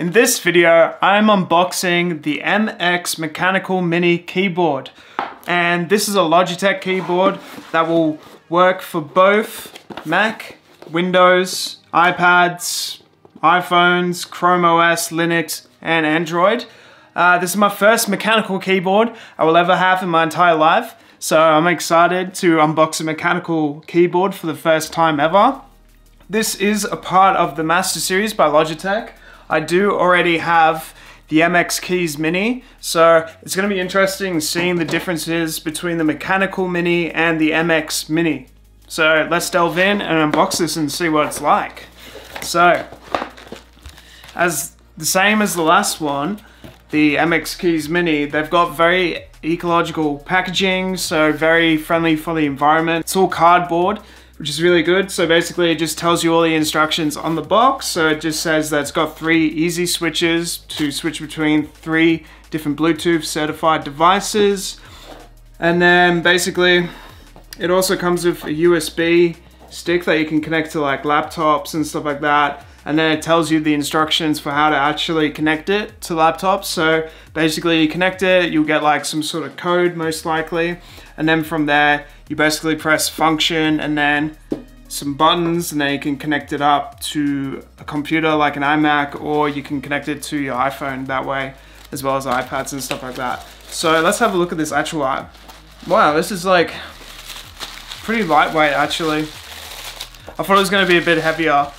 In this video, I'm unboxing the MX Mechanical Mini Keyboard. And this is a Logitech keyboard that will work for both Mac, Windows, iPads, iPhones, Chrome OS, Linux, and Android. This is my first mechanical keyboard I will ever have in my entire life. So I'm excited to unbox a mechanical keyboard for the first time ever. This is a part of the Master Series by Logitech. I do already have the MX Keys Mini, so it's going to be interesting seeing the differences between the Mechanical Mini and the MX Mini. So let's delve in and unbox this and see what it's like. So, as the same as the last one, the MX Keys Mini, they've got very ecological packaging, so very friendly for the environment. It's all cardboard, which is really good. So basically it just tells you all the instructions on the box. So it just says that it's got 3 easy switches to switch between 3 different Bluetooth certified devices. And then basically it also comes with a USB stick that you can connect to like laptops and stuff like that. And then it tells you the instructions for how to actually connect it to laptops. So basically you connect it, you'll get like some sort of code most likely. And then from there, you basically press function and then some buttons, and then you can connect it up to a computer like an iMac, or you can connect it to your iPhone that way, as well as iPads and stuff like that. So let's have a look at this actual wow, this is like pretty lightweight actually. I thought it was gonna be a bit heavier.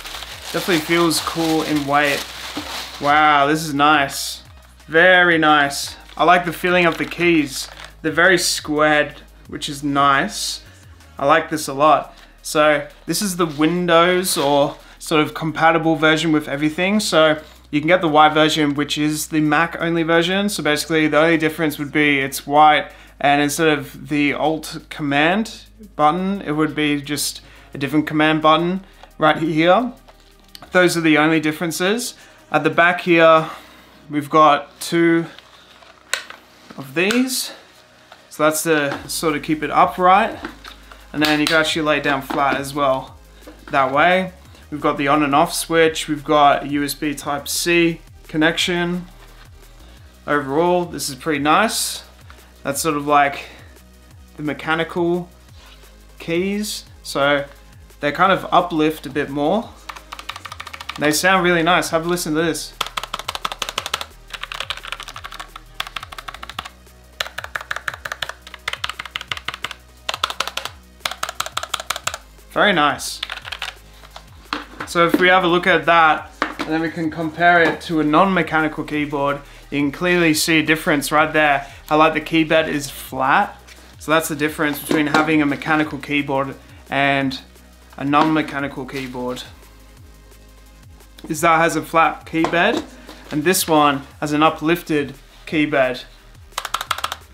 Definitely feels cool in weight. Wow, this is nice. Very nice. I like the feeling of the keys. They're very squared, which is nice. I like this a lot. So this is the Windows or sort of compatible version with everything. So you can get the white version, which is the Mac only version. So basically the only difference would be it's white, and instead of the Alt command button, it would be just a different command button right here. Those are the only differences. At the back here, we've got 2 of these. So that's to sort of keep it upright. And then you can actually lay it down flat as well that way. We've got the on and off switch. We've got a USB Type-C connection. Overall, this is pretty nice. That's sort of like the mechanical keys. So they kind of uplift a bit more. They sound really nice. Have a listen to this. Very nice. So if we have a look at that, and then we can compare it to a non-mechanical keyboard, you can clearly see a difference right there. I like the keyboard is flat. So that's the difference between having a mechanical keyboard and a non-mechanical keyboard. Is that has a flat keyboard, and this one has an uplifted keyboard,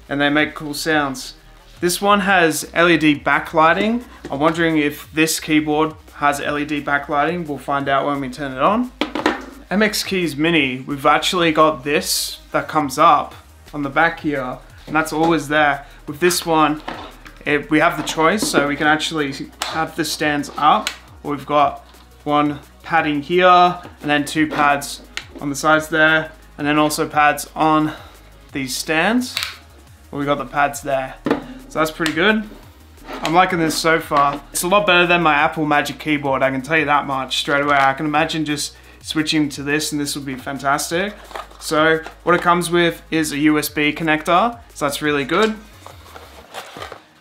and they make cool sounds. This one has LED backlighting. I'm wondering if this keyboard has LED backlighting. We'll find out when we turn it on. MX Keys Mini, we've actually got this that comes up on the back here, and that's always there. With this one, we have the choice, so we can actually have the stands up, or we've got one padding here, and then 2 pads on the sides there, and then also pads on these stands. Well, we got the pads there, so that's pretty good. I'm liking this so far. It's a lot better than my Apple Magic Keyboard, I can tell you that much straight away. I can imagine just switching to this, and this would be fantastic. So what it comes with is a USB connector, so that's really good.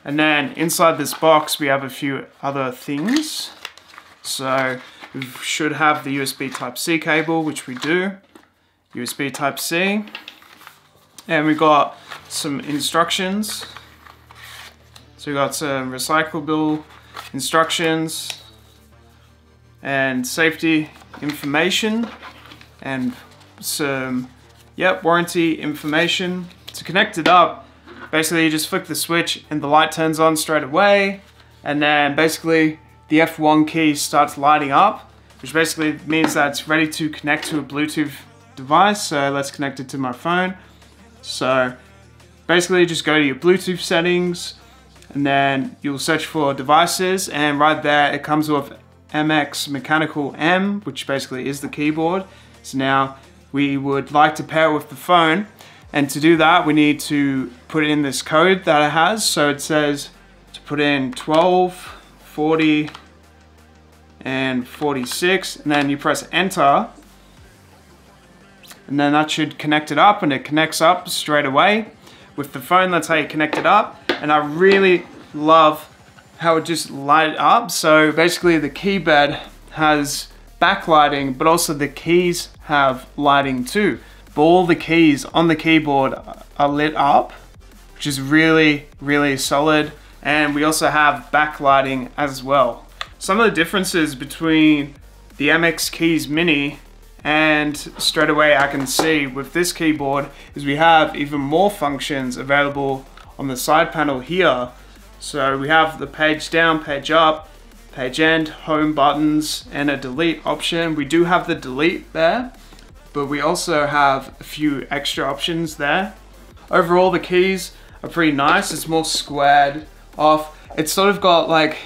And then inside this box we have a few other things. So we should have the USB Type-C cable, which we do. USB Type-C. And we got some instructions. So we got some recyclable instructions and safety information and some, warranty information. To connect it up, basically you just flick the switch and the light turns on straight away. And then basically the F1 key starts lighting up, which basically means that it's ready to connect to a Bluetooth device. So let's connect it to my phone. So basically just go to your Bluetooth settings, and then you'll search for devices, and right there it comes with MX Mechanical M, which basically is the keyboard. So now we would like to pair with the phone. And to do that, we need to put in this code that it has. So it says to put in 12, 40, and 46, and then you press enter. And then that should connect it up, and it connects up straight away. With the phone, that's how you connect it up. And I really love how it just lights up. So basically the keypad has backlighting, but also the keys have lighting too. But all the keys on the keyboard are lit up, which is really, really solid. And we also have backlighting as well. Some of the differences between the MX Keys Mini and straight away I can see with this keyboard is we have even more functions available on the side panel here. So we have the page down, page up, page end, home buttons, and a delete option. We do have the delete there, but we also have a few extra options there. Overall, the keys are pretty nice. It's more squared off. It's sort of got like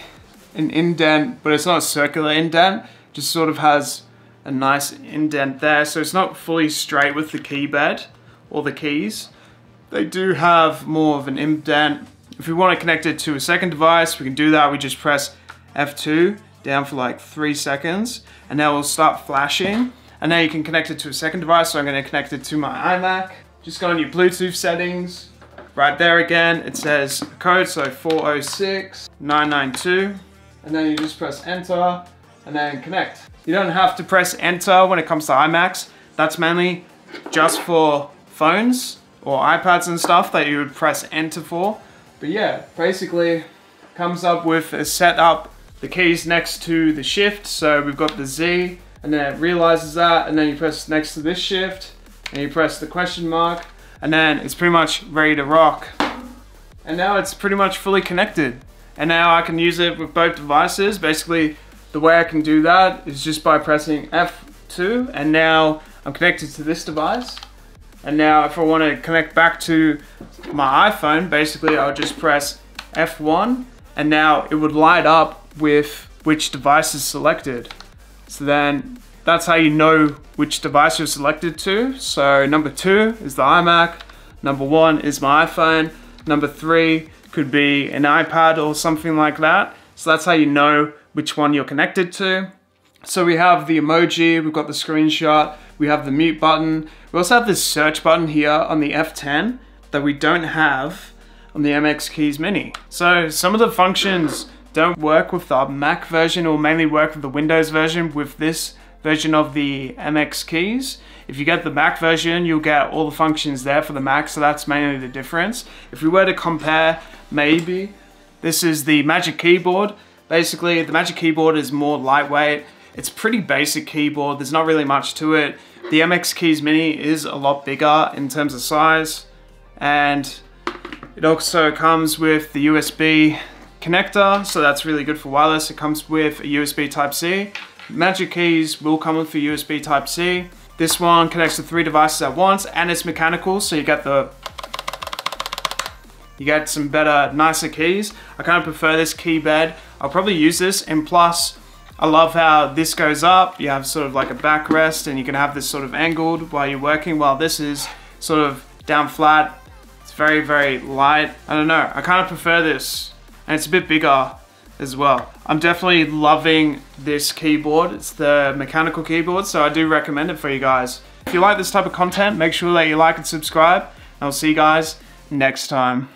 an indent, but it's not a circular indent. Just sort of has a nice indent there. So it's not fully straight with the keypad or the keys. They do have more of an indent. If we want to connect it to a second device, we can do that. We just press F2 down for like 3 seconds, and now it will start flashing. And now you can connect it to a second device. So I'm going to connect it to my iMac. Just go on your Bluetooth settings. Right there again, it says code, so 406992. And then you just press enter and then connect. You don't have to press enter when it comes to iMacs. That's mainly just for phones or iPads and stuff that you would press enter for. But yeah, basically comes up with a setup, the keys next to the shift. So we've got the Z, and then it realizes that, and then you press next to this shift, and you press the question mark, and then it's pretty much ready to rock. And now it's pretty much fully connected. And now I can use it with both devices. Basically, the way I can do that is just by pressing F2, and now I'm connected to this device. And now if I want to connect back to my iPhone, basically I'll just press F1, and now it would light up with which device is selected. So then that's how you know which device you're selected to. So number 2 is the iMac, number 1 is my iPhone, number 3 could be an iPad or something like that. So that's how you know which one you're connected to. So we have the emoji, we've got the screenshot, we have the mute button. We also have this search button here on the F10 that we don't have on the MX Keys Mini. So some of the functions don't work with the Mac version, or mainly work with the Windows version with this version of the MX Keys. If you get the Mac version, you'll get all the functions there for the Mac, so that's mainly the difference. If we were to compare, maybe, this is the Magic Keyboard. Basically, the Magic Keyboard is more lightweight. It's a pretty basic keyboard, there's not really much to it. The MX Keys Mini is a lot bigger in terms of size, and it also comes with the USB connector, so that's really good for wireless. It comes with a USB Type-C. Magic Keys will come with a USB Type-C. This one connects to 3 devices at once, and it's mechanical, so you get some better, nicer keys. I kind of prefer this keypad. I'll probably use this, and plus, I love how this goes up. You have sort of like a backrest, and you can have this sort of angled while you're working, while this is sort of down flat. It's very, very light. I don't know, I kind of prefer this, and it's a bit bigger as well. I'm definitely loving this keyboard. It's the mechanical keyboard, so I do recommend it for you guys. If you like this type of content, make sure that you like and subscribe, and I'll see you guys next time.